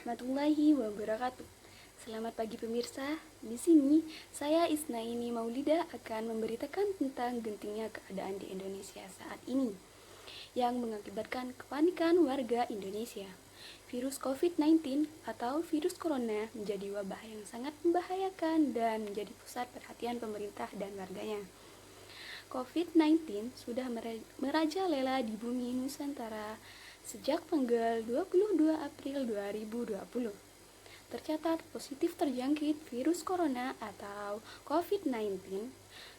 warahmatullahi wabarakatuh. Selamat pagi pemirsa. Di sini saya Isnaini Maulida akan memberitakan tentang gentingnya keadaan di Indonesia saat ini yang mengakibatkan kepanikan warga Indonesia. Virus COVID-19 atau virus corona menjadi wabah yang sangat membahayakan dan menjadi pusat perhatian pemerintah dan warganya. COVID-19 sudah merajalela di bumi Nusantara sejak tanggal 22 April 2020. Tercatat positif terjangkit virus corona atau COVID-19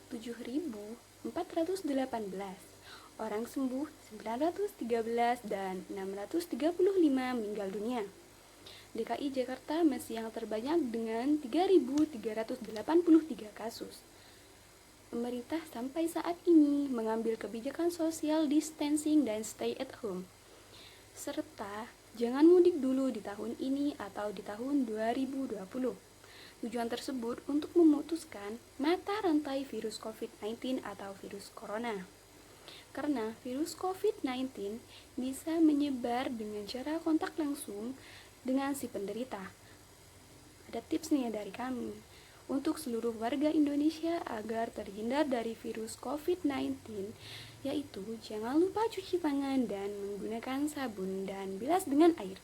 7.418, orang sembuh 913 dan 635 meninggal dunia. DKI Jakarta masih yang terbanyak dengan 3.383 kasus. Pemerintah sampai saat ini mengambil kebijakan social distancing dan stay at home, serta jangan mudik dulu di tahun ini atau di tahun 2020. Tujuan tersebut untuk memutuskan mata rantai virus COVID-19 atau virus corona. Karena virus COVID-19 bisa menyebar dengan cara kontak langsung dengan si penderita. Ada tips nih dari kami untuk seluruh warga Indonesia agar terhindar dari virus COVID-19, yaitu jangan lupa cuci tangan dan menggunakan sabun dan bilas dengan air.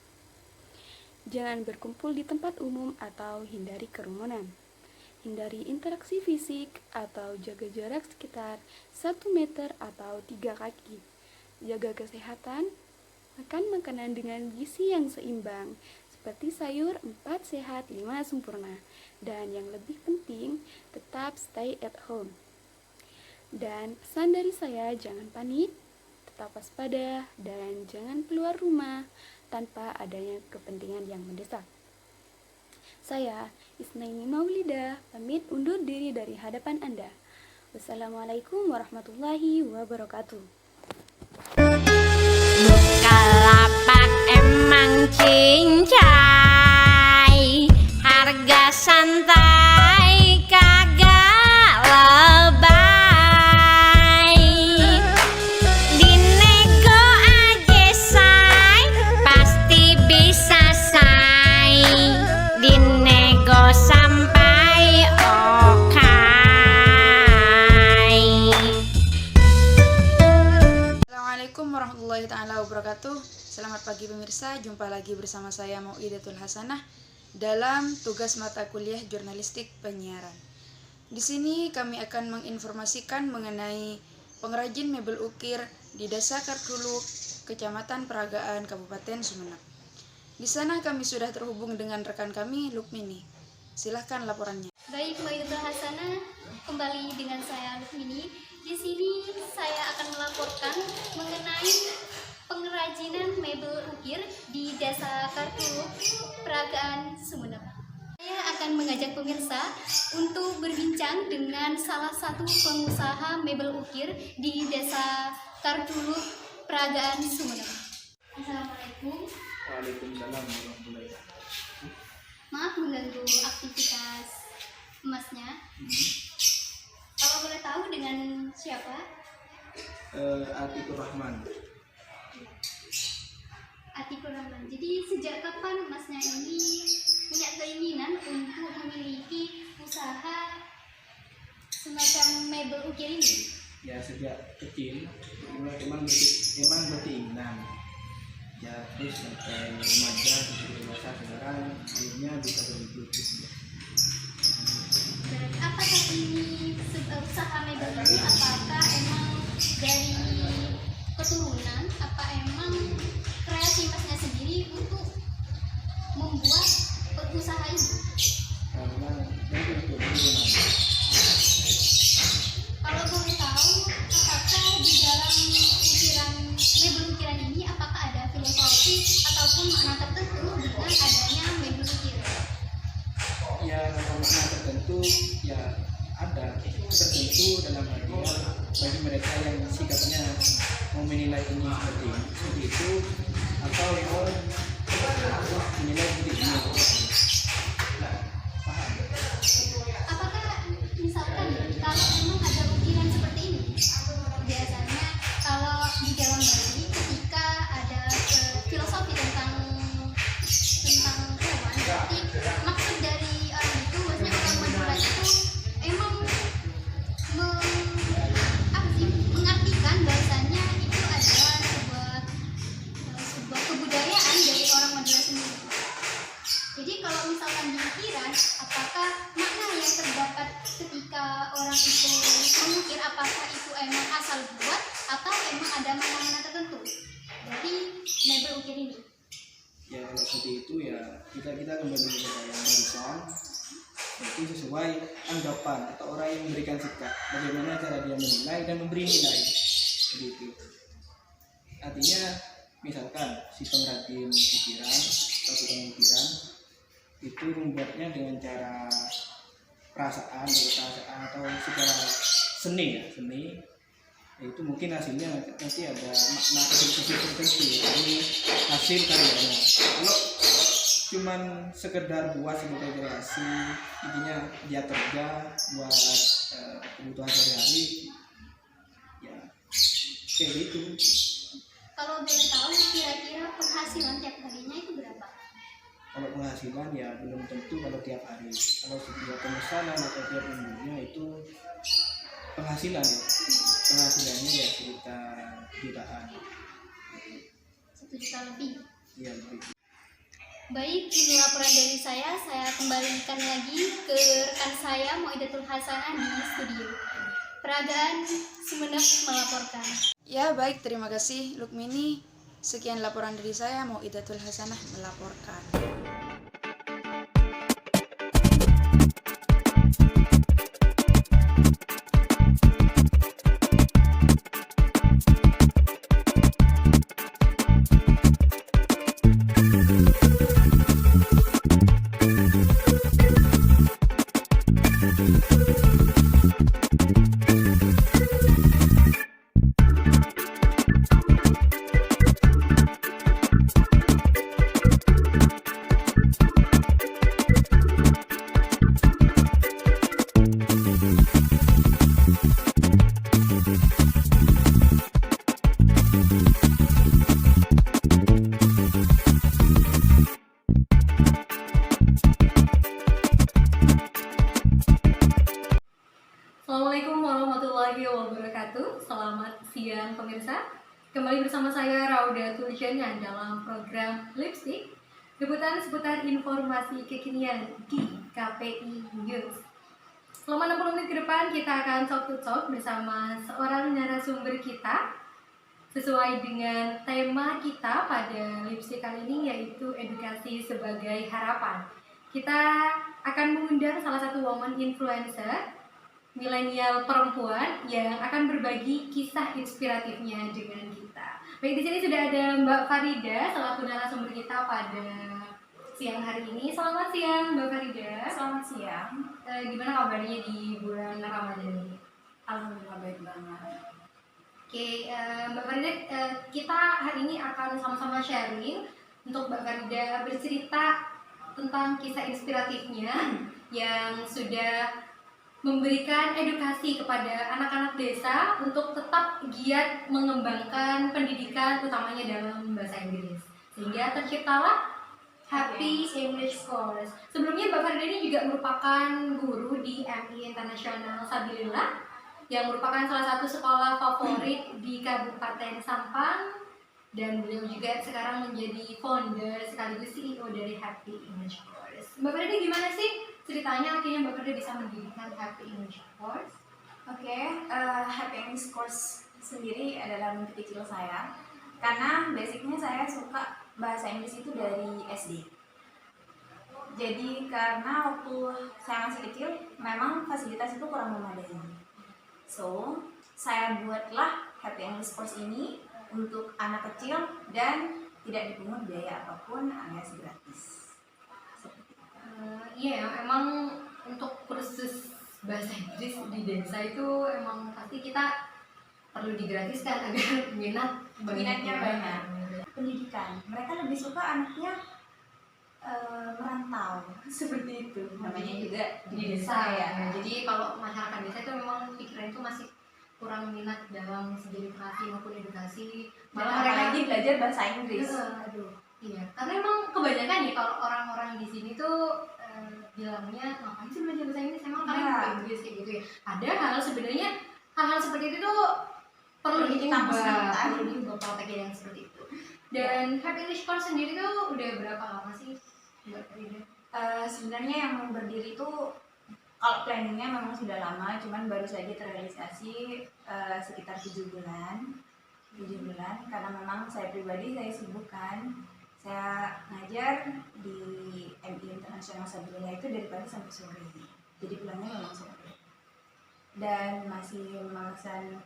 Jangan berkumpul di tempat umum atau hindari kerumunan. Hindari interaksi fisik atau jaga jarak sekitar 1 meter atau 3 kaki. Jaga kesehatan, makan makanan dengan gizi yang seimbang, seperti sayur 4 sehat 5 sempurna. Dan yang lebih penting, tetap stay at home. Dan pesan dari saya, jangan panik, tetap waspada, dan jangan keluar rumah tanpa adanya kepentingan yang mendesak. Saya, Isnaini Maulida, pamit undur diri dari hadapan Anda. Wassalamualaikum warahmatullahi wabarakatuh. Bukalapak emang cincai, harga santai kagak lebay. Dinego aja say, pasti bisa say. Dinego sampai okai. Assalamualaikum warahmatullahi taala wabarakatuh. Selamat pagi pemirsa, jumpa lagi bersama saya Mauidatul Hasanah dalam tugas mata kuliah jurnalistik penyiaran. Di sini kami akan menginformasikan mengenai pengrajin mebel ukir di Desa Kartuluk, Kecamatan Peragaan, Kabupaten Sumeneb. Di sana kami sudah terhubung dengan rekan kami Lukmini. Silahkan laporannya. Baik, Mauidatul Hasanah, kembali dengan saya Lukmini. Di sini saya akan melaporkan mengenai pengrajinan mebel ukir di Desa Kartuluk, Peragaan, Sumeneb. Saya akan mengajak pemirsa untuk berbincang dengan salah satu pengusaha mebel ukir di Desa Kartuluk, Peragaan, Sumeneb. Assalamualaikum. Waalaikumsalam warahmatullahi wabarakatuh. Maaf mengganggu aktivitas emasnya. Kalau boleh tahu dengan siapa? Atikur Rahman. Atikur Rahman. Jadi sejak kapan emasnya ini punya keinginan untuk memiliki usaha semacam mebel ukir ini? Ya sejak kecil emang berkeinginan. Ya terus sampai remaja sampai dewasa sekarang akhirnya bisa berwujud. Dan apakah ini usaha mebel ini apakah emang dari keturunan, apa emang kreasi masnya sendiri untuk membuat usaha ini? Karena dari keturunan. Kalau boleh tahu, apakah di dalam mebel ukiran ini apakah ada filosofi ataupun makna tertentu dengan adanya mebel ukiran? Ya makna tertentu ya ada tertentu dalam artian bagi mereka yang sikapnya mau menilai ini seperti itu atau mau menilai seperti ini. Nah, paham? Apakah misalkan kalau memang ada ukiran seperti ini, biasanya kalau di Jawa Bali ketika ada filosofi tentang apakah itu emang asal buat atau emang ada makna tertentu dari mebel ukir ini? Ya kalau seperti itu ya kita kembali ke yang barusan, itu sesuai anggapan atau orang yang memberikan sikap, bagaimana cara dia menilai dan memberi nilai seperti itu. Artinya misalkan si pengrajin ukiran atau tukang ukiran itu membuatnya dengan cara perasaan atau segala seni, itu mungkin hasilnya nanti ada makna tertentu dari hasil karyanya. Kalau cuman sekedar buat sebagai kreasi, intinya dia kerja buat kebutuhan sehari-hari, ya kayak gitu. Kalau boleh tahu kira-kira penghasilan tiap harinya itu berapa? Kalau penghasilan ya belum tentu kalau tiap hari. Kalau setiap pemesanan atau tiap minggunya itu penghasilan ya. Penghasilannya ya sekitar jutaan. 1 juta lebih. Iya lebih. Baik, ini laporan dari saya kembalikan lagi ke rekan saya Moidatul Hasanah di studio. Peragaan Sumeneb melaporkan. Ya baik, terima kasih Lukmini. Sekian laporan dari saya, Moidatul Hasanah melaporkan. Assalamualaikum warahmatullahi wabarakatuh. Selamat siang pemirsa. Kembali bersama saya Rauda Tulisyana dalam program Lipstick, liputan seputar informasi kekinian di KPI News. Selama 60 menit ke depan kita akan talk to talk bersama seorang narasumber kita sesuai dengan tema kita pada Lipstick kali ini, yaitu edukasi sebagai harapan. Kita akan mengundang salah satu woman influencer milenial perempuan yang akan berbagi kisah inspiratifnya dengan kita. Baik, di sini sudah ada Mbak Farida selaku narasumber kita pada siang hari ini. Selamat siang Mbak Farida. Selamat siang. Gimana kabarnya di bulan Ramadan ini? Alhamdulillah baik banget. Oke, Mbak Farida, kita hari ini akan sama-sama sharing untuk Mbak Farida bercerita tentang kisah inspiratifnya yang sudah memberikan edukasi kepada anak-anak desa untuk tetap giat mengembangkan pendidikan utamanya dalam bahasa Inggris, sehingga terciptalah Happy English Course. Sebelumnya Mbak Farida ini juga merupakan guru di MI Internasional Sabilillah yang merupakan salah satu sekolah favorit di Kabupaten Sampang, dan beliau juga sekarang menjadi founder sekaligus CEO dari Happy English Course. Mbak Farida, gimana sih ceritanya akhirnya Mbak Farida bisa mendirikan Happy English Course? Happy English Course sendiri adalah mimpi kecil saya, karena basicnya saya suka bahasa Inggris itu dari SD. Jadi karena waktu saya masih kecil memang fasilitas itu kurang memadai. So, saya buatlah Happy English Course ini untuk anak kecil dan tidak dipungut biaya apapun alias gratis. Iya, emang untuk kursus bahasa Inggris di desa itu emang pasti kita perlu digratiskan agar Minatnya banyak. Pendidikan, mereka lebih suka anaknya merantau seperti itu. Namanya juga di desa ya. Jadi kalau masyarakat desa itu memang pikiran itu masih kurang minat dalam segi edukasi maupun edukasi. Malah mereka lagi belajar bahasa Inggris. Iya, karena emang kebanyakan nih kalau orang-orang di sini tuh bilangnya ngapain sih belajar bahasa Inggris, emang kalian bahasa Inggris kayak gitu ya. Padahal sebenarnya hal-hal seperti itu tuh perlu diubah prakteknya yang seperti itu. Dan Happy English Course sendiri tuh udah berapa lama sih Mbak Farida? Sebenarnya yang berdiri itu Kalau planningnya memang sudah lama, cuman baru saja terrealisasi sekitar 7 bulan karena memang saya pribadi saya sibuk kan. Saya ngajar di MI Internasional Sabilullah itu dari pagi sampai sore, jadi pulangnya memang sore dan masih memesan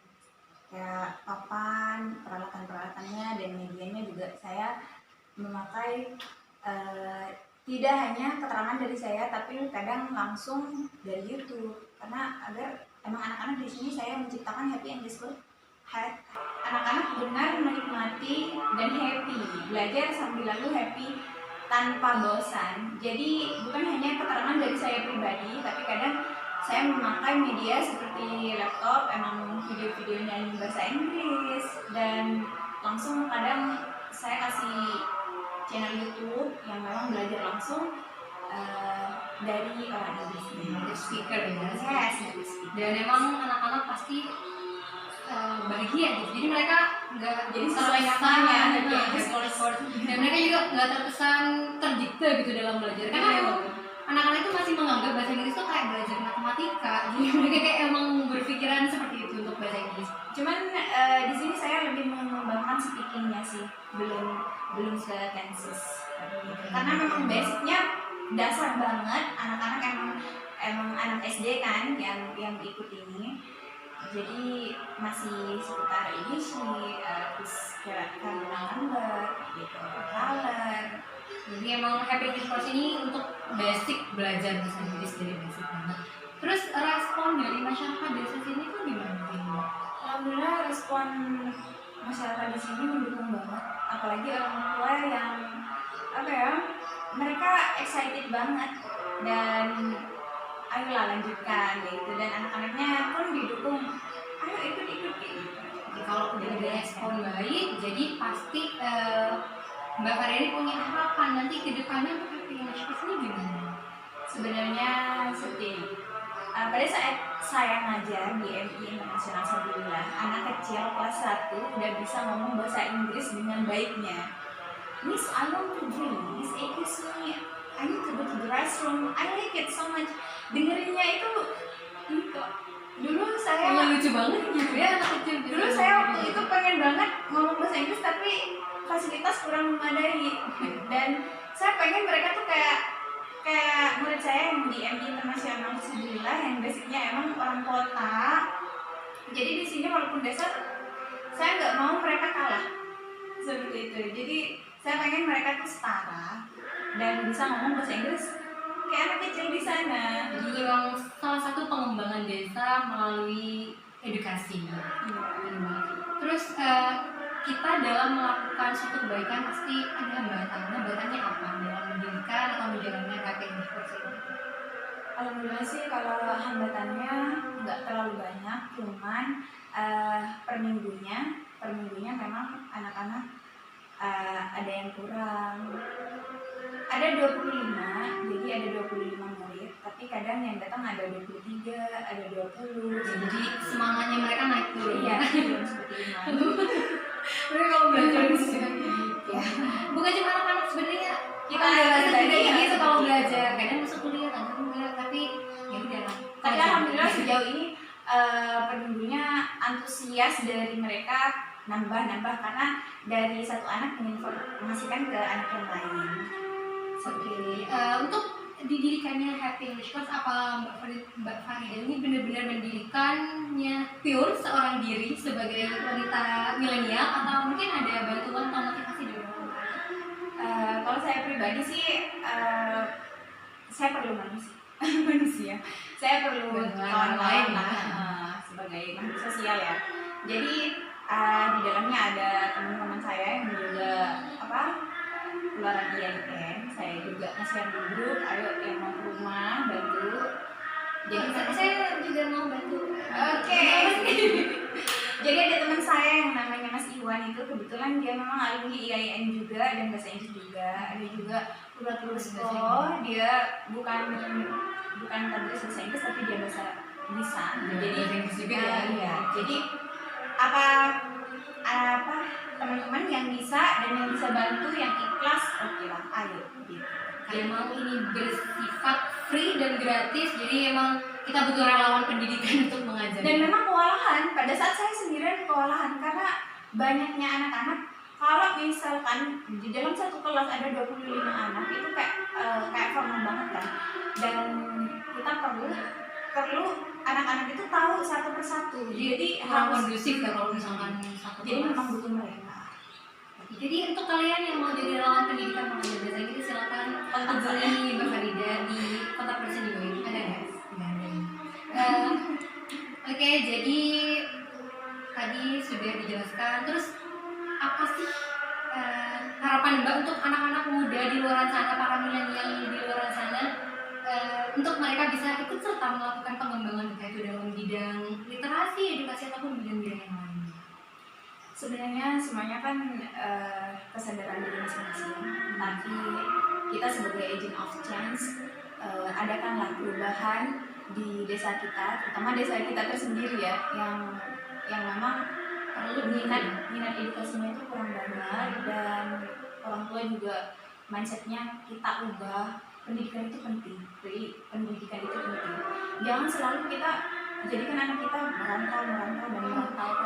kayak papan, peralatan-peralatannya dan medianya juga saya memakai tidak hanya keterangan dari saya tapi kadang langsung dari YouTube karena agar emang anak-anak di sini saya menciptakan happy and school. Anak-anak benar menikmati dan happy belajar sambil lalu happy tanpa bosan. Jadi bukan hanya keterangan dari saya pribadi tapi kadang saya memakai media seperti laptop, emang video-videonya bahasa Inggris dan langsung kadang saya kasih channel YouTube yang memang belajar langsung dari orang Inggris. Native speaker ya. Yes, native speaker. Dan emang anak-anak pasti bahagia gitu. Jadi mereka nggak Jadi sesuai namanya, happy and sport. Dan mereka juga nggak terkesan terdikte gitu dalam belajar. Karena emang anak-anak itu masih menganggap bahasa Inggris itu kayak belajar matematika. Jadi mereka kayak emang berpikiran seperti itu untuk bahasa Inggris. Cuman di sini saya lebih mengembangkan speakingnya sih, belum ke tenses. Karena memang basicnya dasar banget, anak-anak emang anak SD kan yang ikut ini. Jadi masih seputar ini sih, terus kandungan number, gitu, color. Jadi emang happy English course ini untuk basic belajar bahasa Inggris dari basic banget. Terus respon dari masyarakat desa sini tuh gimana? Alhamdulillah respon masyarakat di sini mendukung banget, apalagi orang tua yang mereka excited banget dan ayolah lanjutkan gitu, dan anak-anaknya pun didukung, ayo ikut gitu. Jadi kalau udah ada respon baik, jadi pasti Mbak Faryani punya harapan nanti ke depannya untuk happy English course ini gimana? Sebenarnya seperti ini. Pada saat saya ngajar di MI Internasional Sabilullah, anak kecil kelas 1 udah bisa ngomong bahasa Inggris dengan baiknya. Miss, I want to drink. Miss, excuse me, I need to go to the restroom. I like it so much. Dengerinnya itu dulu saya Emang lucu banget gitu ya anak kecil. dulu saya waktu itu pengen banget ngomong bahasa Inggris tapi fasilitas kurang memadai, dan saya pengen mereka tuh kayak murid saya yang di MI Internasional Sabilullah yang basicnya emang orang kota. Jadi di sini walaupun dasar saya nggak mau mereka kalah seperti itu. Jadi saya pengen mereka tuh setara dan bisa ngomong bahasa Inggris kayak anak kecil di sana. Jadi memang salah satu pengembangan desa melalui edukasi. Terus kita dalam melakukan suatu kebaikan pasti ada hambatannya. Hambatannya apa dalam mendirikan atau menjalankan happy English course ini? Alhamdulillah sih kalau hambatannya nggak terlalu banyak, cuman per minggunya memang anak-anak ada yang kurang. Ada 25, jadi ada 25 murid, tapi kadang yang datang ada 23, ada 20. Jadi semangatnya mereka naik turun. Iya, seperti itu. Tapi kalau belajar di sini gitu. Bukan cuma anak-anak sebenarnya Kita juga belajar gitu kalau belajar. Kadang masuk kuliah, kadang enggak, tapi ya udah. Tapi alhamdulillah sejauh ini per minggunya antusias dari mereka nambah karena dari satu anak menginformasikan ke anak yang lain. Oke, untuk didirikannya Happy English Course, apa Mbak Farida ini benar-benar mendirikannya pure seorang diri sebagai wanita milenial atau mungkin ada bantuan atau motivasi dari orang lain? Kalau saya pribadi sih, saya perlu manusia. Saya perlu kawan lain lah sebagai makhluk sosial ya. Jadi di dalamnya ada teman-teman saya yang juga keluaran IAIN. Saya juga nge-share di grup, ayo yang mau ke rumah bantu. Jadi Saya juga mau bantu. Oke. Jadi ada teman saya yang namanya Mas Iwan, itu kebetulan dia memang alumni IAIN juga dan bahasa Inggris juga. Ada juga Purwatulus, dia bukan tadris bahasa Inggris tapi dia bisa. Jadi bahasa Inggris juga ya. Iya. Jadi apa teman-teman yang bisa dan yang bisa bantu, yang ikhlas, oke lah, ayo gitu. Emang ini bersifat free dan gratis, jadi emang kita butuh relawan pendidikan untuk mengajar. Dan memang kewalahan, pada saat saya sendirian kewalahan karena banyaknya anak-anak. Kalau misalkan di dalam satu kelas ada 25 anak itu kayak formal banget kan. Dan kita perlu anak-anak itu tahu satu persatu. Jadi kurang harus kondusif ya kalau misalkan satu jadi kelas. memang butuh mereka. Jadi untuk kalian yang mau jadi relawan pendidikan mengajar bahasa Inggris silakan hubungi Mbak Farida di kontak person di bawah ini. Ada nggak? Nggak ada. Oke, jadi tadi sudah dijelaskan. Terus apa sih harapan Mbak untuk anak-anak muda di luar sana, para milenial di luar sana, untuk mereka bisa ikut serta melakukan pengembangan entah itu dalam bidang literasi, edukasi ataupun bidang-bidang yang lain? Sebenarnya semuanya kan kesadaran diri masing-masing, tapi kita sebagai agent of change adakanlah perubahan di desa kita, terutama desa kita tersendiri ya, yang memang perlu minat edukasinya itu kurang banyak, dan orang tua juga mindsetnya kita ubah. Pendidikan itu penting, jadi pendidikan itu penting. Jangan selalu kita jadikan anak kita merantau.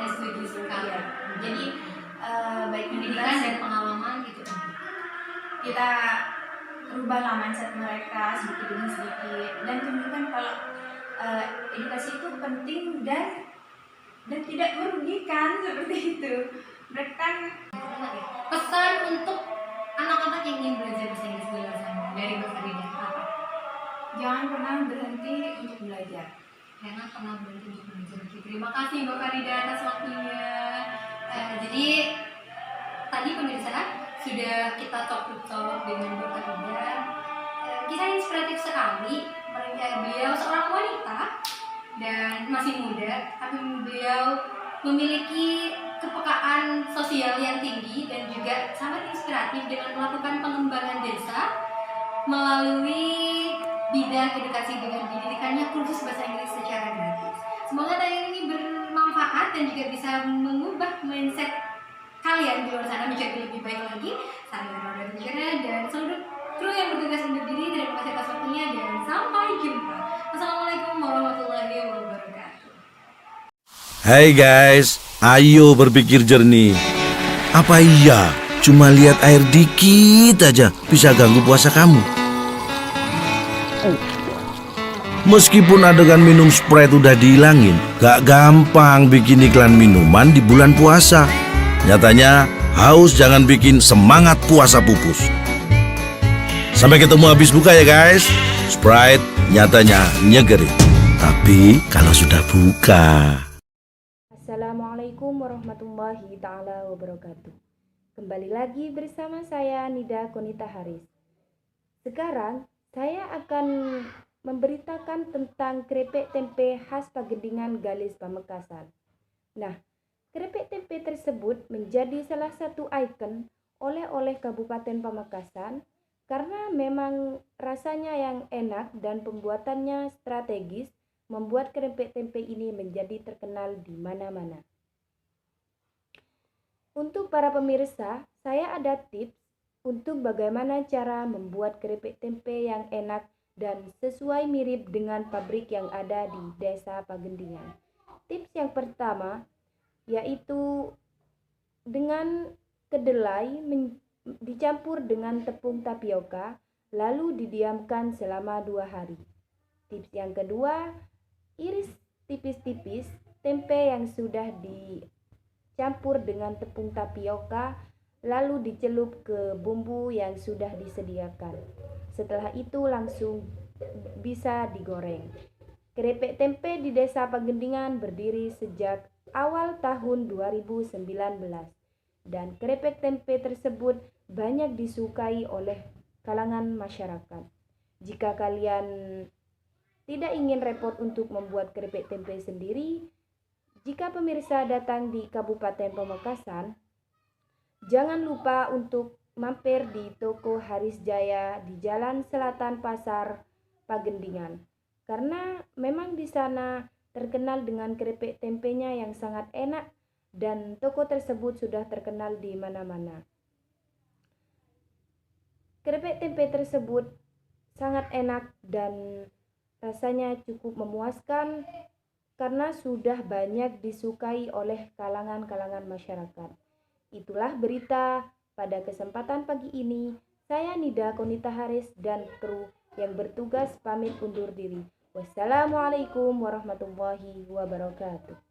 Setuju sekali. Ya. Jadi baik Pendidikan dan pengalaman gitu. kita rubahlah mindset mereka sedikit demi sedikit, dan tunjukkan kalau edukasi itu penting dan tidak merugikan seperti itu. Mereka kan Pesan untuk anak-anak yang ingin belajar bahasa Inggris di luar sana dari Mbak Farida apa? jangan pernah berhenti untuk belajar. Jangan pernah berhenti untuk belajar. Terima kasih Mbak Farida atas waktunya. Jadi tadi pemirsa sudah kita talk dengan Mbak Farida. Kisah inspiratif sekali. Beliau seorang wanita dan masih muda, tapi beliau memiliki kepekaan sosial yang tinggi dan juga sangat inspiratif dengan melakukan pengembangan desa melalui bidang edukasi dengan didikannya kursus bahasa Inggris secara gratis. Semoga tayangan ini bermanfaat dan juga bisa mengubah mindset kalian di luar sana menjadi lebih baik lagi. Saya Nora dan seluruh kru yang bertugas undur diri. Terima kasih atas waktunya dan sampai jumpa. Assalamualaikum warahmatullahi wabarakatuh. Hai guys, ayo berpikir jernih. Apa iya cuma lihat air dikit aja bisa ganggu puasa kamu? Meskipun adegan minum Sprite udah dihilangin, gak gampang bikin iklan minuman di bulan puasa. Nyatanya, haus jangan bikin semangat puasa pupus. Sampai ketemu habis buka ya guys. Sprite nyatanya nyegerin, tapi kalau sudah buka. Assalamualaikum warahmatullahi ta'ala wabarakatuh. Kembali lagi bersama saya Nida Konita Haris. Sekarang saya akan memberitakan tentang keripik tempe khas Pagendingan Galis Pamekasan. Nah, keripik tempe tersebut menjadi salah satu ikon oleh-oleh Kabupaten Pamekasan karena memang rasanya yang enak dan pembuatannya strategis membuat keripik tempe ini menjadi terkenal di mana-mana. Untuk para pemirsa, saya ada tips untuk bagaimana cara membuat keripik tempe yang enak dan sesuai mirip dengan pabrik yang ada di Desa Pagendingan. Tips yang pertama yaitu dengan kedelai dicampur dengan tepung tapioka lalu didiamkan selama 2 hari. Tips yang kedua, iris tipis-tipis tempe yang sudah dicampur dengan tepung tapioka lalu dicelup ke bumbu yang sudah disediakan. Setelah itu langsung bisa digoreng. Keripik tempe di Desa Pagendingan berdiri sejak awal tahun 2019 dan keripik tempe tersebut banyak disukai oleh kalangan masyarakat. Jika kalian tidak ingin repot untuk membuat keripik tempe sendiri, jika pemirsa datang di Kabupaten Pamekasan, jangan lupa untuk mampir di Toko Haris Jaya di Jalan Selatan Pasar Pagendingan. Karena memang di sana terkenal dengan keripik tempenya yang sangat enak dan toko tersebut sudah terkenal di mana-mana. Keripik tempe tersebut sangat enak dan rasanya cukup memuaskan karena sudah banyak disukai oleh kalangan-kalangan masyarakat. Itulah berita pada kesempatan pagi ini. Saya Nida Konita Haris dan kru yang bertugas pamit undur diri. Wassalamualaikum warahmatullahi wabarakatuh.